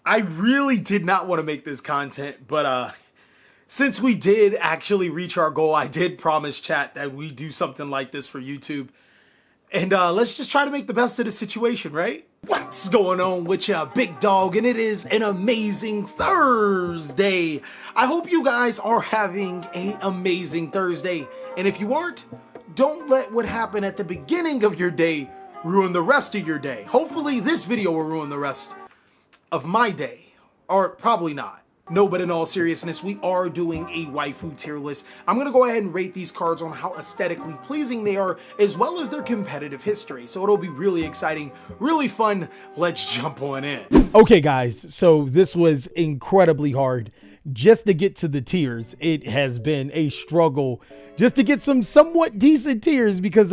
I really did not want to make this content, but since we did actually reach our goal, I did promise chat that we do something like this for YouTube. And let's just try to make the best of the situation, right? What's going on with ya, big dog? And it is an amazing Thursday. I hope you guys are having an amazing Thursday. And if you aren't, don't let what happened at the beginning of your day ruin the rest of your day. Hopefully this video will ruin the rest of my day. Or probably not. No, but in all seriousness, we are doing a waifu tier list. I'm going to go ahead and rate these cards on how aesthetically pleasing they are, as well as their competitive history. So it'll be really exciting, really fun. Let's jump on in. Okay, guys, so this was incredibly hard just to get to the tiers. It has been a struggle just to get some somewhat decent tiers because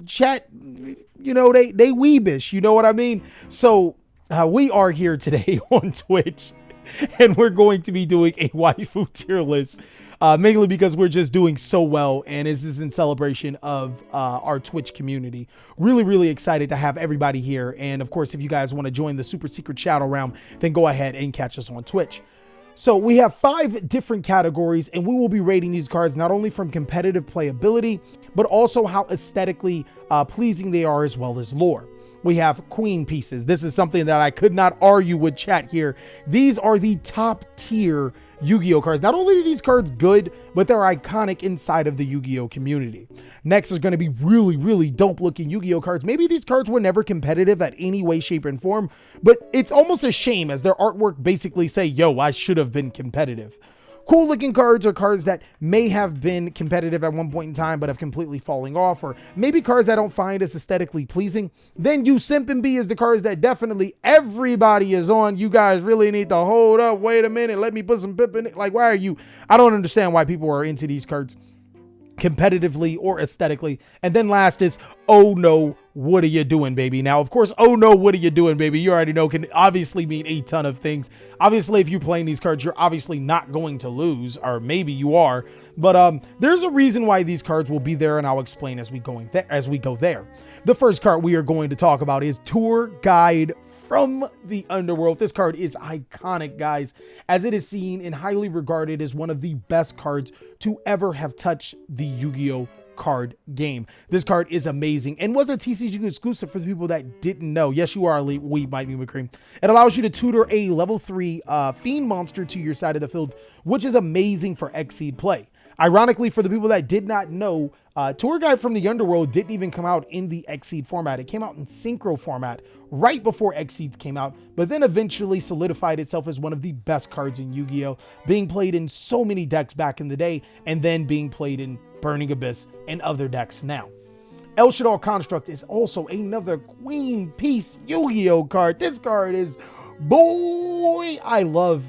chat, you know, they weebish, you know what I mean? So we are here today on Twitch. And we're going to be doing a waifu tier list, mainly because we're just doing so well. And this is in celebration of our Twitch community. Really, really excited to have everybody here. And of course, if you guys want to join the super secret shadow realm, then go ahead and catch us on Twitch. So we have 5 different categories, and we will be rating these cards not only from competitive playability, but also how aesthetically pleasing they are, as well as lore. We have queen pieces. This is something that I could not argue with chat here. These are the top tier Yu-Gi-Oh cards. Not only are these cards good, but they're iconic inside of the Yu-Gi-Oh community. Next is going to be really, really dope looking Yu-Gi-Oh cards. Maybe these cards were never competitive at any way, shape, and form, but it's almost a shame as their artwork basically say, yo, I should have been competitive. Cool looking cards are cards that may have been competitive at one point in time, but have completely falling off, or maybe cards I don't find as aesthetically pleasing. Then you Simp and B is the cards that definitely everybody is on. You guys really need to hold up. Wait a minute. Let me put some pip in it. Like, why are you? I don't understand why people are into these cards competitively or aesthetically. And then last is, oh no, what are you doing, baby? Now, of course, oh no, what are you doing, baby? You already know can obviously mean a ton of things. Obviously, if you're playing these cards, you're obviously not going to lose, or maybe you are. But there's a reason why these cards will be there, and I'll explain as we go there. The first card we are going to talk about is Tour Guide from the Underworld. This card is iconic, guys, as it is seen and highly regarded as one of the best cards to ever have touched the Yu-Gi-Oh card game. This card is amazing and was a TCG exclusive for the people that didn't know. Yes, you are elite. We might be McCream. It allows you to tutor a level 3 fiend monster to your side of the field, which is amazing for Xseed play. Ironically, for the people that did not know, Tour Guide from the Underworld didn't even come out in the Xseed format. It came out in Synchro format right before Xseed came out, but then eventually solidified itself as one of the best cards in Yu-Gi-Oh, being played in so many decks back in the day, and then being played in Burning Abyss and other decks now. El Shaddai Construct is also another queen piece Yu-Gi-Oh card. This card is, boy, I love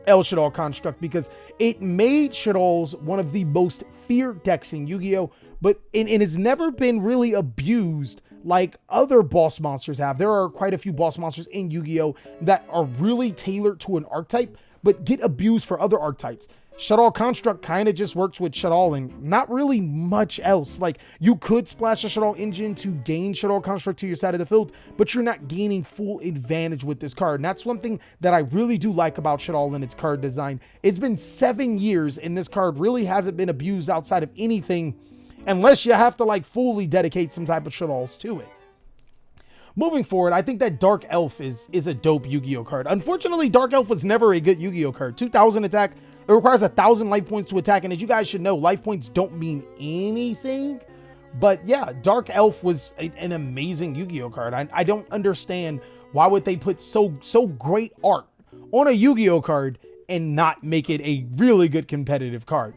El Shaddai Construct because it made Shaddai's one of the most feared decks in Yu-Gi-Oh, but it has never been really abused like other boss monsters have. There are quite a few boss monsters in Yu-Gi-Oh that are really tailored to an archetype, but get abused for other archetypes. Shaddai Construct kind of just works with Shaddai and not really much else. Like, you could splash a Shaddai engine to gain Shaddai Construct to your side of the field, but you're not gaining full advantage with this card. And that's one thing that I really do like about Shaddai and its card design. It's been 7 years and this card really hasn't been abused outside of anything, unless you have to like fully dedicate some type of Shaddais to it. Moving forward, I think that Dark Elf is a dope Yu-Gi-Oh card. Unfortunately, Dark Elf was never a good Yu-Gi-Oh card. 2000 attack. It requires 1,000 life points to attack, and as you guys should know, life points don't mean anything. But yeah, Dark Elf was an amazing Yu-Gi-Oh card. I don't understand why would they put so great art on a Yu-Gi-Oh card and not make it a really good competitive card.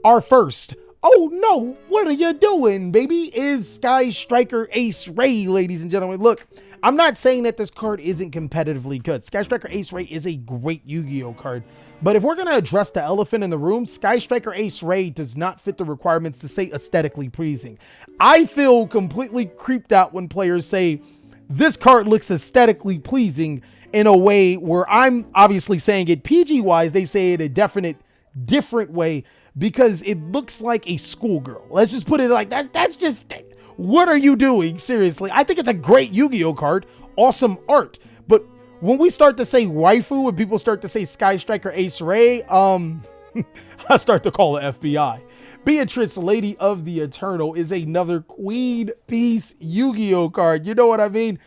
Our first, oh no, what are you doing, baby, is Sky Striker Ace Ray, ladies and gentlemen. Look, I'm not saying that this card isn't competitively good. Sky Striker Ace Ray is a great Yu-Gi-Oh card. But if we're going to address the elephant in the room, Sky Striker Ace Ray does not fit the requirements to say aesthetically pleasing. I feel completely creeped out when players say this card looks aesthetically pleasing in a way where I'm obviously saying it PG wise. They say it a different way because it looks like a schoolgirl. Let's just put it like that. That's just, what are you doing? Seriously. I think it's a great Yu-Gi-Oh card. Awesome art. But when we start to say waifu, when people start to say Sky Striker Ace Ray, I start to call the FBI. Beatrice, Lady of the Eternal, is another Queen Piece Yu-Gi-Oh card. You know what I mean?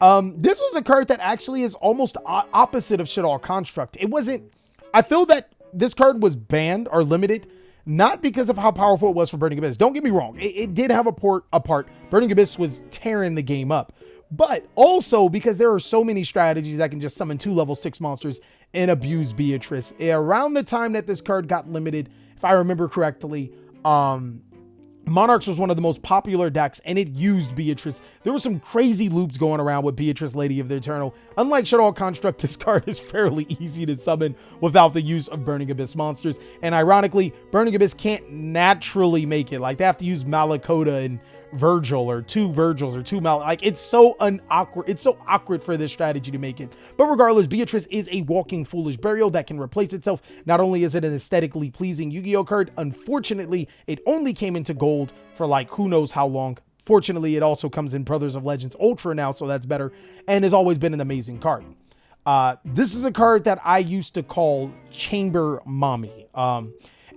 This was a card that actually is almost opposite of Shaddoll Construct. It wasn't, I feel that this card was banned or limited, not because of how powerful it was for Burning Abyss. Don't get me wrong. It did have a part. Burning Abyss was tearing the game up, but also because there are so many strategies that can just summon 2 level 6 monsters and abuse Beatrice. Around the time that this card got limited, if I remember correctly, Monarchs was one of the most popular decks, and it used Beatrice. There were some crazy loops going around with Beatrice, Lady of the Eternal. Unlike Shaddoll Construct, this card is fairly easy to summon without the use of Burning Abyss monsters. And ironically, Burning Abyss can't naturally make it. Like, they have to use Malakota and Virgil, or 2 Virgils, or 2 like, it's so awkward. It's so awkward for this strategy to make it. But regardless, Beatrice is a walking Foolish Burial that can replace itself. Not only is it an aesthetically pleasing Yu-Gi-Oh card, unfortunately, it only came into gold for like who knows how long. Fortunately, it also comes in Brothers of Legends Ultra now, so that's better, and has always been an amazing card. This is a card that I used to call Chamber Mommy.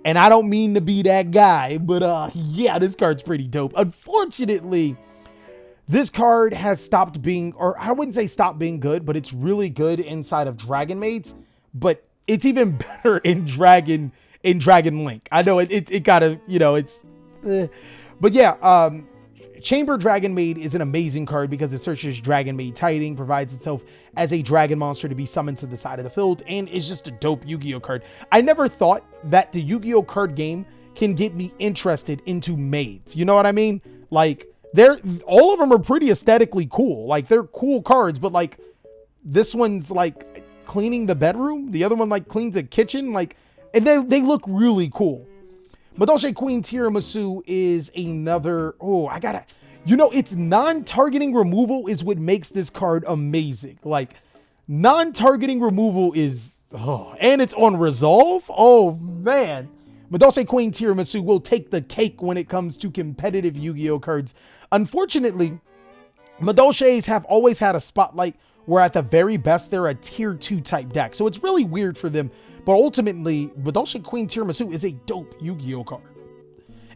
And I don't mean to be that guy, but yeah, this card's pretty dope. Unfortunately, this card has stopped being, or I wouldn't say stopped being good, but it's really good inside of Dragon Maids, but it's even better in Dragon Link. I know it gotta, you know, but yeah, Chamber Dragon Maid is an amazing card because it searches Dragon Maid Tiding, provides itself as a dragon monster to be summoned to the side of the field, and is just a dope Yu-Gi-Oh card. I never thought that the Yu-Gi-Oh card game can get me interested into maids. You know what I mean? Like, all of them are pretty aesthetically cool. Like, they're cool cards, but like, this one's like cleaning the bedroom. The other one like cleans a kitchen. Like, and they look really cool. Madolche Queen Tiramisu is another, it's non-targeting removal is what makes this card amazing. Like, non-targeting removal is, and it's on resolve. Oh man. Madolche Queen Tiramisu will take the cake when it comes to competitive Yu-Gi-Oh cards. Unfortunately, Madolches have always had a spotlight where at the very best, they're a tier 2 type deck. So it's really weird for them. But ultimately, Madolche Queen Tiramisu is a dope Yu-Gi-Oh card.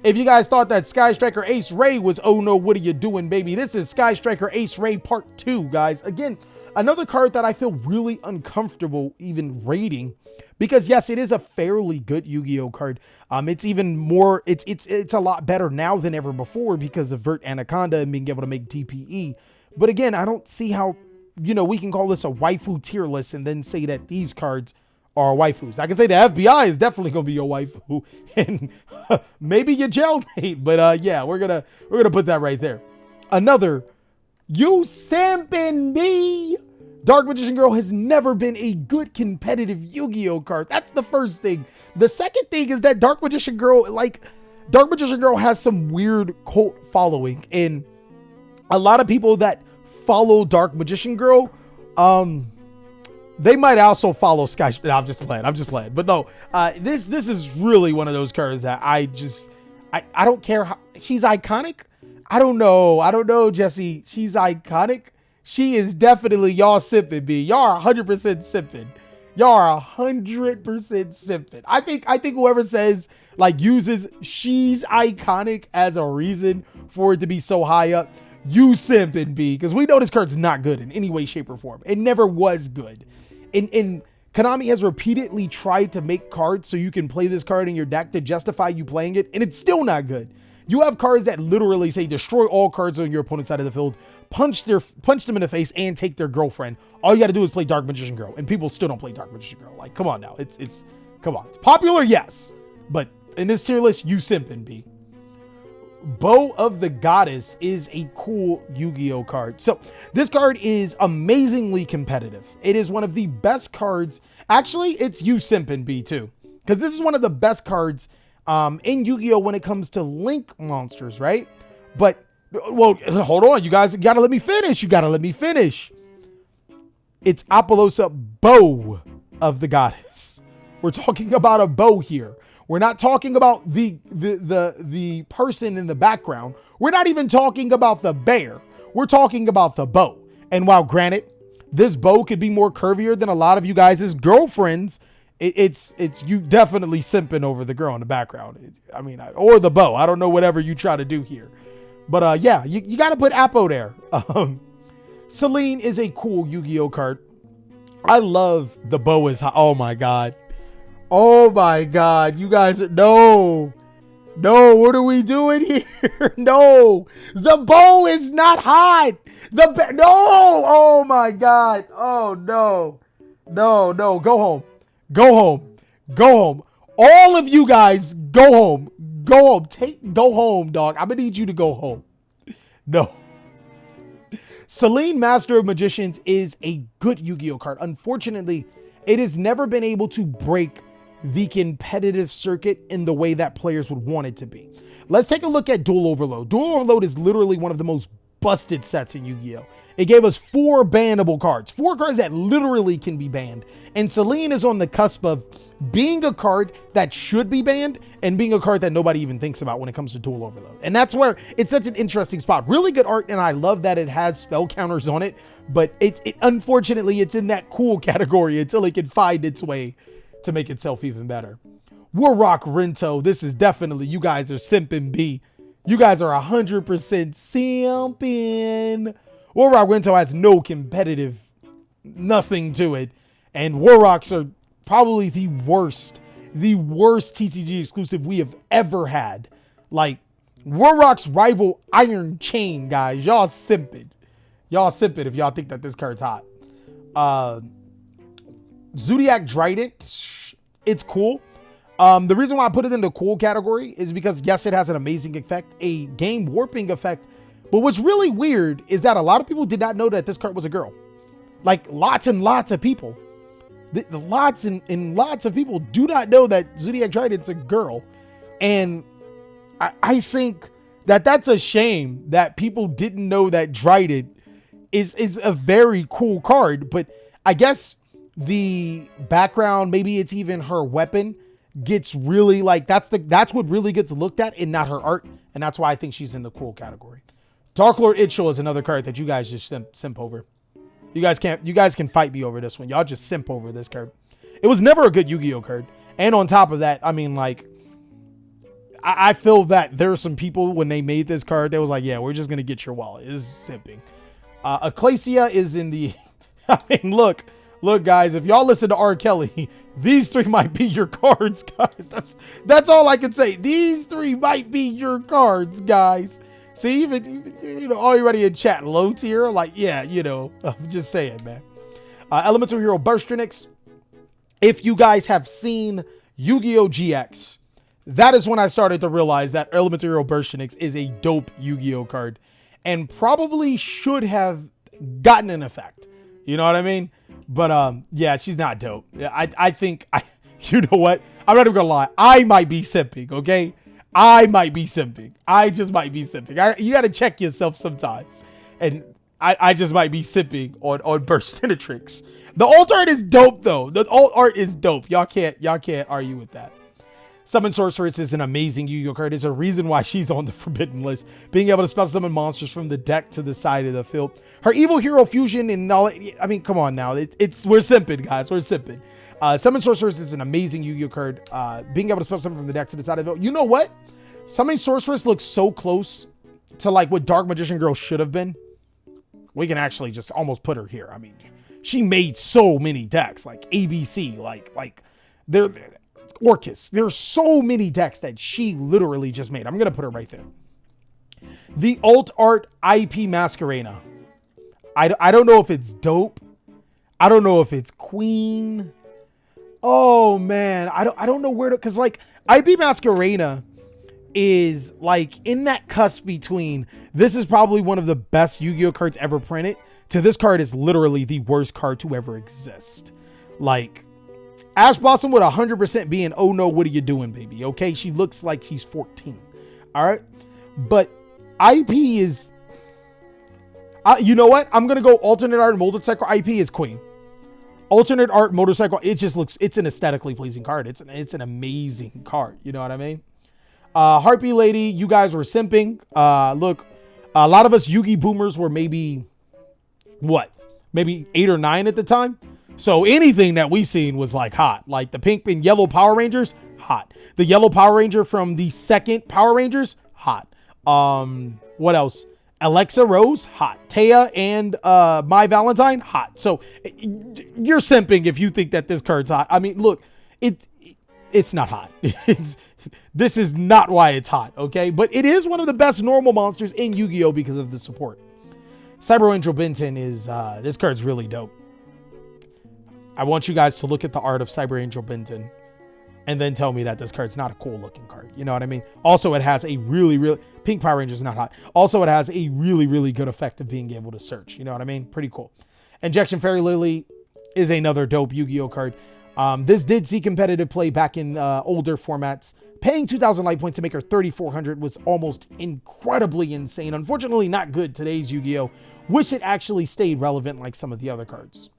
If you guys thought that Sky Striker Ace Ray was, oh no, what are you doing, baby? This is Sky Striker Ace Ray Part 2, guys. Again, another card that I feel really uncomfortable even rating, because yes, it is a fairly good Yu-Gi-Oh card. It's even more, it's a lot better now than ever before because of Vert Anaconda and being able to make DPE. But again, I don't see how, we can call this a waifu tier list and then say that these cards are waifus. I can say the FBI is definitely gonna be your waifu, and maybe your jailmate. But yeah, we're gonna put that right there. Another, you simping me. Dark Magician Girl has never been a good competitive Yu-Gi-Oh card. That's the first thing. The second thing is that Dark Magician Girl has some weird cult following, and a lot of people that follow Dark Magician Girl, they might also follow Sky. No, I'm just playing. But no, this is really one of those cards that I don't care how she's iconic. I don't know, Jesse. She's iconic. She is definitely y'all sipping, B. Y'all are 100% sipping. Y'all are 100% sipping. I think whoever says uses she's iconic as a reason for it to be so high up, you simping, B, because we know this card's not good in any way, shape, or form. It never was good. And Konami has repeatedly tried to make cards so you can play this card in your deck to justify you playing it, and it's still not good. You have cards that literally say destroy all cards on your opponent's side of the field, punch them in the face, and take their girlfriend. All you got to do is play Dark Magician Girl, and people still don't play Dark Magician Girl. Like, come on now, come on. Popular, yes, but in this tier list, you simping, B. Bow of the Goddess is a cool Yu-Gi-Oh card. So this card is amazingly competitive. It is one of the best cards. Actually, it's you simping, B, too, because this is one of the best cards in Yu-Gi-Oh when it comes to Link monsters, right? But, well, hold on. You guys got to let me finish. It's Apollosa Bow of the Goddess. We're talking about a bow here. We're not talking about the person in the background. We're not even talking about the bear. We're talking about the bow. And while granted, this bow could be more curvier than a lot of you guys' girlfriends. It's you definitely simping over the girl in the background. I mean, or the bow. I don't know, whatever you try to do here. But yeah, you got to put Appo there. Celine is a cool Yu-Gi-Oh card. I love the bow is hot. Oh my God. Oh my God. You guys, no, what are we doing here? No, the bow is not hot. No, oh my God. Oh no, go home. All of you guys, go home. Go home, dog. I'm gonna need you to go home. No. Celine, Master of Magicians, is a good Yu-Gi-Oh card. Unfortunately, it has never been able to break the competitive circuit in the way that players would want it to be. Let's take a look at Dual Overload. Dual Overload is literally one of the most busted sets in Yu-Gi-Oh! It gave us 4 bannable cards. 4 cards that literally can be banned. And Celine is on the cusp of being a card that should be banned and being a card that nobody even thinks about when it comes to Dual Overload. And that's where it's such an interesting spot. Really good art, and I love that it has spell counters on it. But unfortunately, it's in that cool category until it can find its way to make itself even better. Warrock Rento. This is definitely, you guys are simping B. You guys are 100% simping. Warrock Rento has no competitive, nothing to it. And Warrocks are probably the worst TCG exclusive we have ever had. Like, Warrock's rival Iron Chain, guys. Y'all simping if y'all think that this card's hot. Zodiac Trident, it's cool. The reason why I put it in the cool category is because, yes, it has an amazing effect, a game warping effect. But what's really weird is that a lot of people did not know that this card was a girl. Like, lots and lots of people. Lots of people do not know that Zodiac Trident's a girl. And I think that that's a shame that people didn't know that Trident is a very cool card. But I guess the background, maybe it's even her weapon, gets really, like, that's what really gets looked at and not her art. And that's why I think she's in the cool category. Dark Lord Itchel is another card that you guys just simp over. You guys can fight me over this one. Y'all just simp over this card. It was never a good Yu-Gi-Oh card. And on top of that, I mean, like, I feel that there are some people, when they made this card, they was like, yeah, we're just going to get your wallet. This is simping. Ecclesia is in the, I mean, look, guys, if y'all listen to R. Kelly, these 3 might be your cards, guys. That's all I can say. These 3 might be your cards, guys. See, even already in chat, low tier, like, yeah, I'm just saying, man. Elemental Hero Burstronix. If you guys have seen Yu-Gi-Oh! GX, that is when I started to realize that Elemental Hero Burstronix is a dope Yu-Gi-Oh! Card and probably should have gotten an effect. You know what I mean? But, yeah, she's not dope. I think, you know what? I'm not even gonna lie. I might be simping, okay? I might be simping. I just might be simping. You got to check yourself sometimes. And I just might be simping on Burstinatrix. The alt art is dope, though. The alt art is dope. Y'all can't argue with that. Summon Sorceress is an amazing Yu-Gi-Oh card. There's a reason why she's on the forbidden list. Being able to spell summon monsters from the deck to the side of the field. Her Evil Hero Fusion and all. I mean, come on now. We're simping, guys. We're simping. Summon Sorceress is an amazing Yu-Gi-Oh card. Being able to spell summon from the deck to the side of the field. You know what? Summoning Sorceress looks so close to like what Dark Magician Girl should have been. We can actually just almost put her here. I mean, she made so many decks, like ABC, like they're Orcus. There's so many decks that she literally just made. I'm gonna put her right there. The alt art IP Masquerena. I don't know if it's dope. I don't know if it's queen. Oh man, I don't know where to, cause like IP Masquerena is like in that cusp between this is probably one of the best Yu-Gi-Oh cards ever printed to this card is literally the worst card to ever exist. Like Ash Blossom with 100% being, oh no, what are you doing, baby? Okay, she looks like she's 14. All right, but IP is, you know what? I'm gonna go alternate art motorcycle. IP is queen. Alternate art motorcycle. It just looks. It's an aesthetically pleasing card. It's an amazing card. You know what I mean? Harpy Lady, you guys were simping. Look, a lot of us Yugi boomers were maybe maybe 8 or 9 at the time. So anything that we seen was like hot. Like the pink and yellow Power Rangers, hot. The yellow Power Ranger from the second Power Rangers, hot. What else? Alexa Rose, hot. Taya and My Valentine, hot. So you're simping if you think that this card's hot. I mean, look, it's not hot. This is not why it's hot, okay? But it is one of the best normal monsters in Yu-Gi-Oh! Because of the support. Cyber Angel Benton is, this card's really dope. I want you guys to look at the art of Cyber Angel Benton and then tell me that this card's not a cool looking card. You know what I mean? Also, it has a really, Pink Power Ranger's not hot. Also, it has a really good effect of being able to search. You know what I mean? Pretty cool. Injection Fairy Lily is another dope Yu-Gi-Oh! Card. This did see competitive play back in older formats. Paying 2,000 light points to make her 3,400 was almost incredibly insane. Unfortunately, not good today's Yu-Gi-Oh! Wish it actually stayed relevant like some of the other cards.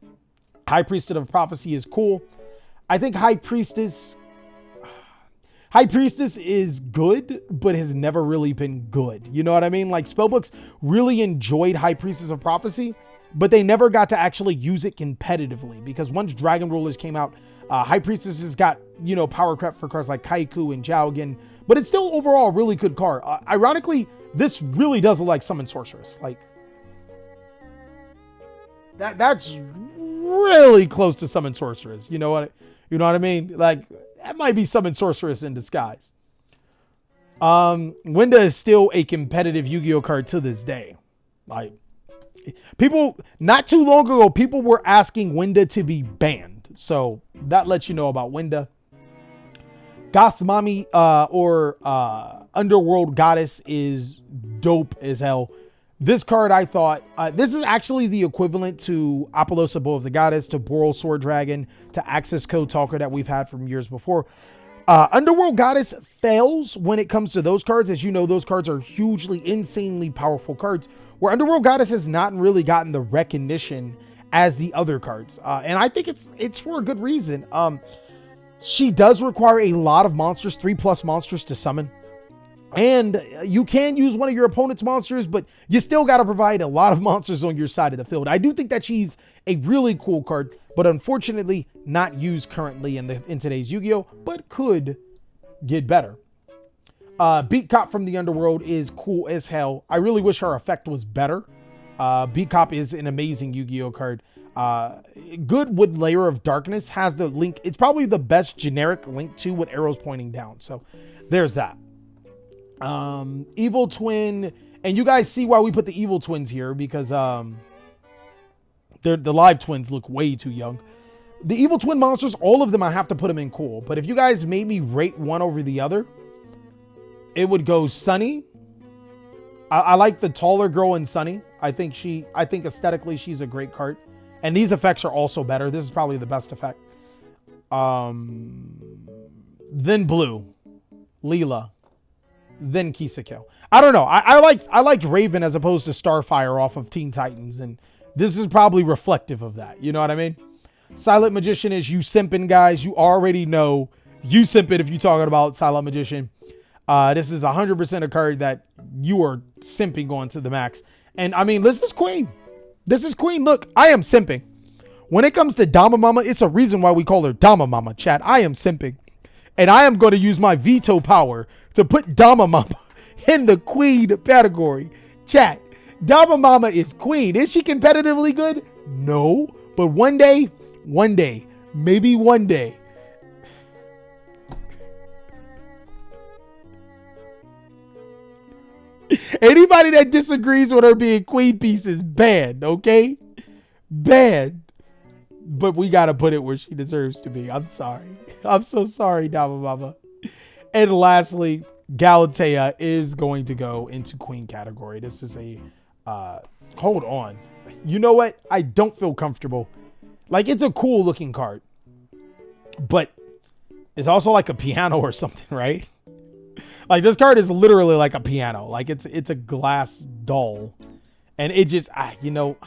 High Priesthood of Prophecy is cool. I think High Priestess is good, but has never really been good. You know what I mean? Like Spellbooks really enjoyed High Priestess of Prophecy, but they never got to actually use it competitively because once Dragon Rulers came out, High Priestess has got, you know, power creep for cards like Kaiku and Jowgen, but it's still overall a really good card. Ironically, this really does look like Summon Sorceress. Like that's really close to Summon Sorceress. You know what I mean? Like that might be Summon Sorceress in disguise. Winda is still a competitive Yu-Gi-Oh card to this day. Like people, not too long ago, people were asking Winda to be banned. So that lets you know about Winda. Goth Mommy or Underworld Goddess is dope as hell. This card, I thought, this is actually the equivalent to Apollosa Bow of the Goddess, to Boral Sword Dragon, to Axis Code Talker that we've had from years before. Underworld Goddess fails when it comes to those cards. As you know, those cards are hugely, insanely powerful cards, where Underworld Goddess has not really gotten the recognition as the other cards. And I think it's for a good reason. She does require a lot of monsters, 3+ monsters to summon. And you can use one of your opponent's monsters, but you still got to provide a lot of monsters on your side of the field. I do think that she's a really cool card, but unfortunately not used currently in today's Yu-Gi-Oh, but could get better. Beat Cop from the Underworld is cool as hell. I really wish her effect was better. Beat Cop is an amazing Yu-Gi-Oh card. Good with Layer of Darkness has the link. It's probably the best generic link to with arrows pointing down. So there's that. Evil Twin, and you guys see why we put the Evil Twins here, because the live twins look way too young. The Evil Twin monsters, all of them, I have to put them in cool. But if you guys made me rate one over the other, it would go Sunny. I like the taller girl in Sunny. I think aesthetically she's a great card. And these effects are also better. This is probably the best effect. Then Blue, Leela, then Kisako. I don't know. I liked Raven as opposed to Starfire off of Teen Titans, and this is probably reflective of that. You know what I mean? Silent Magician is you simping, guys. You already know you simping if you're talking about Silent Magician. This is 100% a card that you are simping going to the max. And I mean, this is Queen. This is Queen. Look, I am simping. When it comes to Dama Mama, it's a reason why we call her Dama Mama, chat. I am simping. And I am going to use my veto power to put Dama Mama in the Queen category. Chat, Dama Mama is Queen. Is she competitively good? No. But one day, maybe one day, anybody that disagrees with her being Queen piece is banned, okay? Banned. But we got to put it where she deserves to be. I'm sorry. I'm so sorry, Dama Mama. And lastly, Galatea is going to go into Queen category. This is a, hold on. You know what? I don't feel comfortable. Like, it's a cool looking card, but it's also like a piano or something, right? Like, this card is literally like a piano. Like, it's a glass doll, and it just, you know,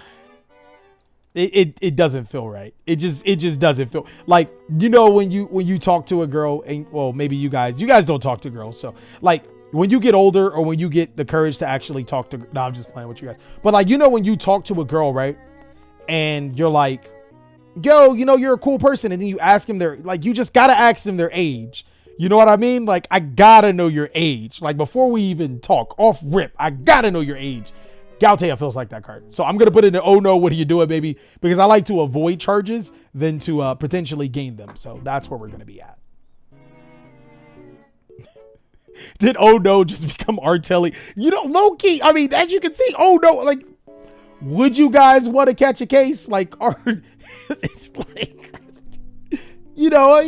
it doesn't feel right. It just doesn't feel like, you know, when you talk to a girl, and well, maybe you guys don't talk to girls. So like when you get older, or when you get the courage to actually talk to, no, I'm just playing with you guys. But like, you know, when you talk to a girl, right? and you're like, yo, you know, you're a cool person. And then you ask them you just got to ask them their age. You know what I mean? Like, I got to know your age. Like, before we even talk off rip, I got to know your age. Galatea feels like that card. So I'm going to put it in, oh no, what are you doing, baby? Because I like to avoid charges than to potentially gain them. So that's where we're going to be at. Did oh no just become Artelli? You know, low key, I mean, as you can see, oh no, like, would you guys want to catch a case? Like, it's like, you know,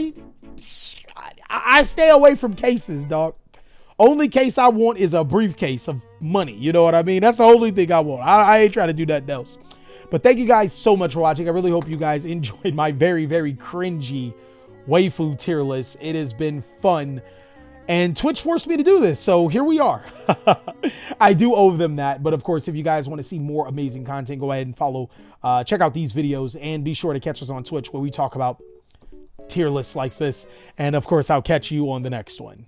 I stay away from cases, dog. Only case I want is a briefcase of money. You know what I mean? That's the only thing I want. I ain't trying to do nothing else. But thank you guys so much for watching. I really hope you guys enjoyed my very, very cringy waifu tier list. It has been fun. And Twitch forced me to do this, so here we are. I do owe them that. But of course, if you guys want to see more amazing content, go ahead and follow, check out these videos, and be sure to catch us on Twitch where we talk about tier lists like this. And of course, I'll catch you on the next one.